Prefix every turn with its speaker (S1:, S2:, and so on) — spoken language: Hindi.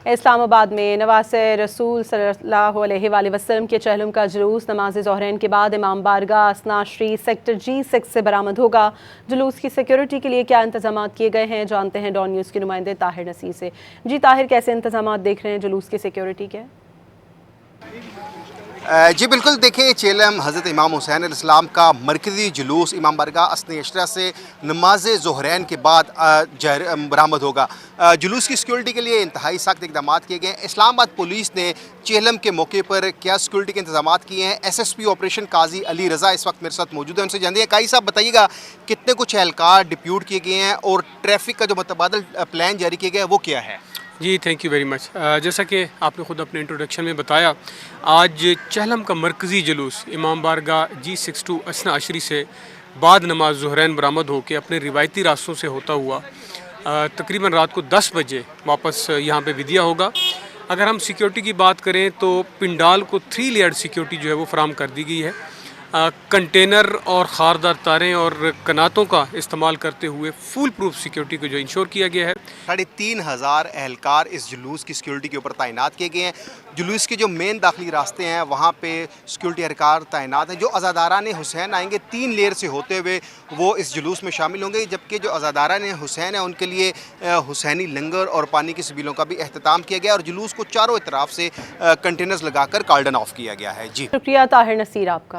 S1: इस्लामाबाद में नवासे रसूल सल्लल्लाहु अलैहि वसल्लम के चहलम का जुलूस नमाज ज़ोहरैन के बाद इमाम बारगाह असनाश्री सेक्टर G6 से बरामद होगा। जुलूस की सिक्योरिटी के लिए क्या इंतजाम किए गए हैं, जानते हैं डॉन न्यूज़ के नुमाइंदे ताहिर नसीर से। जी ताहिर, कैसे इंतजाम देख रहे हैं जुलूस की सिक्योरिटी के?
S2: जी बिल्कुल, देखें चेलम हज़रत इमाम हुसैन अलैहिस्सलाम का मरकज़ी जुलूस इमाम बारगाह असना अशरा से नमाज ज़ोहरैन के बाद बरामद होगा। जुलूस की सिक्योरिटी के लिए इंतहाई सख्त इकदाम किए गए हैं। इस्लामाबाद पुलिस ने चेलम के मौके पर क्या सिक्योरिटी के इंतजाम किए हैं, SSP ऑपरेशन काजी अली रज़ा इस वक्त मेरे साथ मौजूद है, उनसे जानते हैं। काजी साहब बताइएगा, कितने कुछ एहलकार डिप्यूट किए गए हैं और ट्रैफिक का जो मुतबादल प्लान जारी किया गया है वो क्या है?
S3: जी थैंक यू वेरी मच। जैसा कि आपने ख़ुद अपने इंट्रोडक्शन में बताया, आज चहलम का मरकज़ी जुलूस इमाम बारगाह G62 असना अशरी से बाद नमाज ज़ोहरैन बरामद होकर अपने रिवायती रास्तों से होता हुआ तकरीबन रात को 10 बजे वापस यहाँ पे विदिया होगा। अगर हम सिक्योरिटी की बात करें तो पिंडाल को 3 लेयर्ड सिक्योरिटी जो है वो फराम कर दी गई है। कंटेनर और खारदार तारें और कनातों का इस्तेमाल करते हुए फुल प्रूफ सिक्योरिटी को जो इंश्योर किया गया है।
S2: 3,500 एहलकार इस जुलूस की सिक्योरिटी के ऊपर तैनात किए गए हैं। जुलूस के जो मेन दाखिली रास्ते हैं वहाँ पे सिक्योरिटी एहलकार तैनात हैं। जो अज़ादारान हुसैन आएंगे 3 लेयर से होते हुए वो इस जुलूस में शामिल होंगे, जबकि जो अज़ादारान हुसैन हैं उनके लिए हुसैनी लंगर और पानी की सबीलों का भी अहतमाम किया गया और जुलूस को चारों तरफ से कंटेनर्स लगाकर कार्डन ऑफ किया गया है। जी
S1: शुक्रिया ताहिर नसीर आपका।